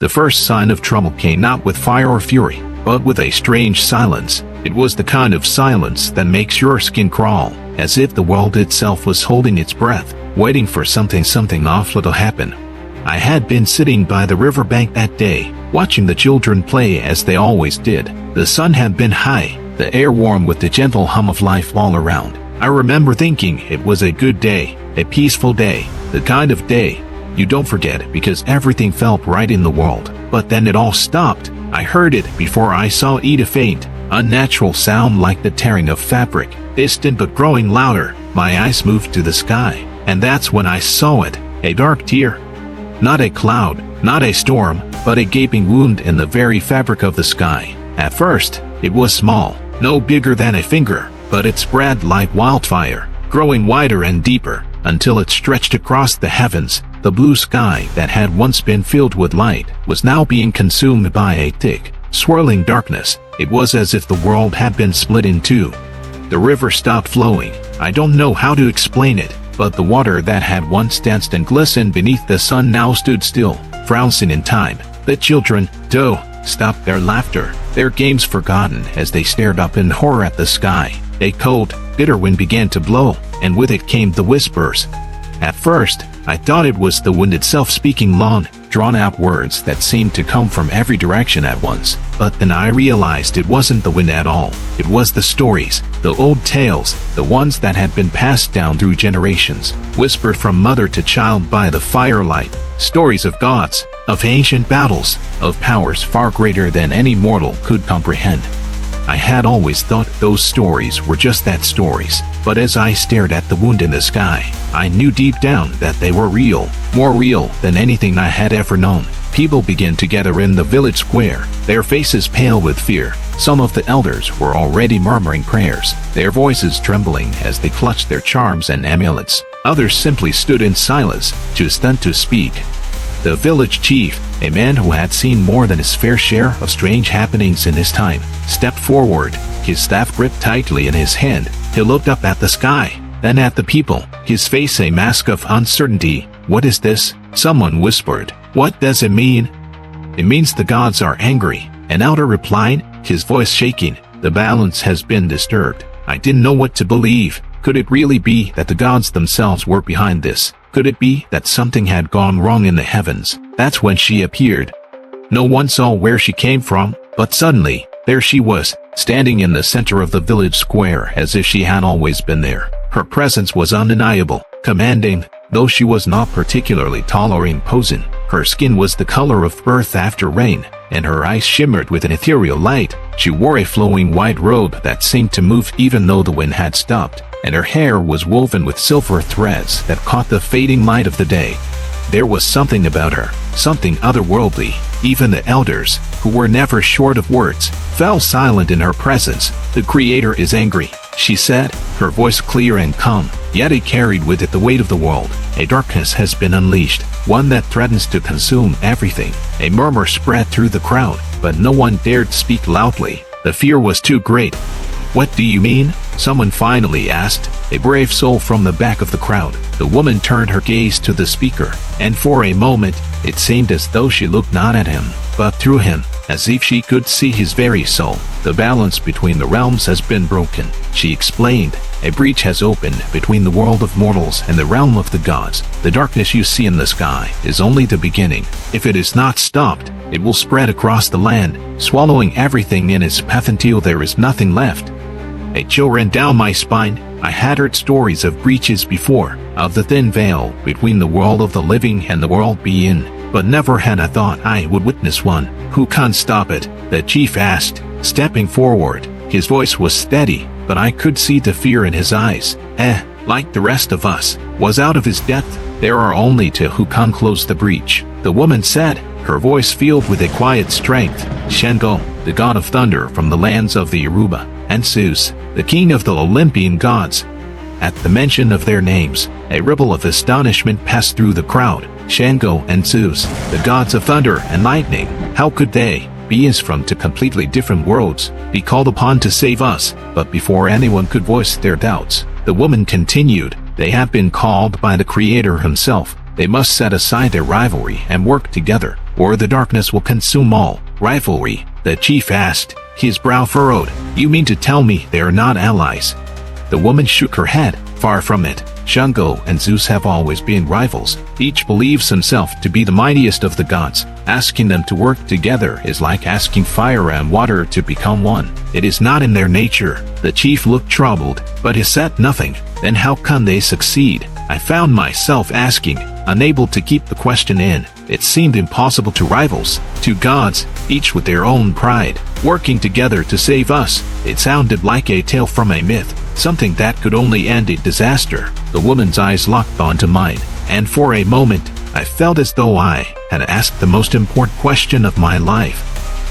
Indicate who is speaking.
Speaker 1: The first sign of trouble came not with fire or fury, but with a strange silence. It was the kind of silence that makes your skin crawl, as if the world itself was holding its breath, waiting for something awful to happen. I had been sitting by the riverbank that day, watching the children play as they always did. The sun had been high, the air warm with the gentle hum of life all around. I remember thinking it was a good day, a peaceful day, the kind of day you don't forget because everything felt right in the world. But then it all stopped. I heard it before I saw it, a faint, unnatural sound like the tearing of fabric, distant but growing louder. My eyes moved to the sky, and that's when I saw it, a dark tear. Not a cloud, not a storm, but a gaping wound in the very fabric of the sky. At first, it was small, no bigger than a finger, but it spread like wildfire, growing wider and deeper, until it stretched across the heavens. The blue sky that had once been filled with light was now being consumed by a thick, swirling darkness. It was as if the world had been split in two. The river stopped flowing. I don't know how to explain it, but the water that had once danced and glistened beneath the sun now stood still, frozen in time. The children, though, stopped their laughter, their games forgotten as they stared up in horror at the sky. A cold, bitter wind began to blow, and with it came the whispers. At first, I thought it was the wind itself speaking long, drawn-out words that seemed to come from every direction at once. But then I realized it wasn't the wind at all. It was the stories, the old tales, the ones that had been passed down through generations, whispered from mother to child by the firelight. Stories of gods, of ancient battles, of powers far greater than any mortal could comprehend. I had always thought those stories were just that, stories, but as I stared at the wound in the sky, I knew deep down that they were real, more real than anything I had ever known. People began to gather in the village square, their faces pale with fear. Some of the elders were already murmuring prayers, their voices trembling as they clutched their charms and amulets. Others simply stood in silence, too stunned to speak. The village chief, a man who had seen more than his fair share of strange happenings in his time, stepped forward, his staff gripped tightly in his hand. He looked up at the sky, then at the people, his face a mask of uncertainty. "What is this?" someone whispered. "What does it mean?" "It means the gods are angry," an elder replied, his voice shaking. "The balance has been disturbed." I didn't know what to believe. Could it really be that the gods themselves were behind this? Could it be that something had gone wrong in the heavens? That's when she appeared. No one saw where she came from, but suddenly, there she was, standing in the center of the village square as if she had always been there. Her presence was undeniable, commanding, though she was not particularly tall or imposing. Her skin was the color of earth after rain, and her eyes shimmered with an ethereal light. She wore a flowing white robe that seemed to move even though the wind had stopped, and her hair was woven with silver threads that caught the fading light of the day. There was something about her, something otherworldly. Even the elders, who were never short of words, fell silent in her presence. "The Creator is angry," she said, her voice clear and calm, yet it carried with it the weight of the world. "A darkness has been unleashed, one that threatens to consume everything." A murmur spread through the crowd, but no one dared speak loudly. The fear was too great. "What do you mean?" someone finally asked, a brave soul from the back of the crowd. The woman turned her gaze to the speaker, and for a moment, it seemed as though she looked not at him, but through him, as if she could see his very soul. "The balance between the realms has been broken," she explained. "A breach has opened between the world of mortals and the realm of the gods. The darkness you see in the sky is only the beginning. If it is not stopped, it will spread across the land, swallowing everything in its path until there is nothing left." A chill ran down my spine. I had heard stories of breaches before, of the thin veil between the world of the living and the world beyond, but never had I thought I would witness one. "Who can stop it?" the chief asked, stepping forward. His voice was steady, but I could see the fear in his eyes. Like the rest of us, was out of his depth. "There are only two who can close the breach," the woman said, her voice filled with a quiet strength. "Shango, the god of thunder from the lands of the Yoruba, and Zeus, the king of the Olympian gods." At the mention of their names, a ripple of astonishment passed through the crowd. Shango and Zeus, the gods of thunder and lightning, how could they, beings from two completely different worlds, be called upon to save us? But before anyone could voice their doubts, the woman continued, "They have been called by the Creator himself. They must set aside their rivalry and work together, or the darkness will consume all. Rivalry? The chief asked, his brow furrowed. You mean to tell me they are not allies? The woman shook her head. Far from it. Shango and Zeus have always been rivals. Each believes himself to be the mightiest of the gods. Asking them to work together is like asking fire and water to become one. It is not in their nature. The chief looked troubled, but he said nothing. Then how can they succeed? I found myself asking, unable to keep the question in. It seemed impossible to rivals, two gods, each with their own pride, working together to save us. It sounded like a tale from a myth, something that could only end in disaster. The woman's eyes locked onto mine, and for a moment, I felt as though I had asked the most important question of my life.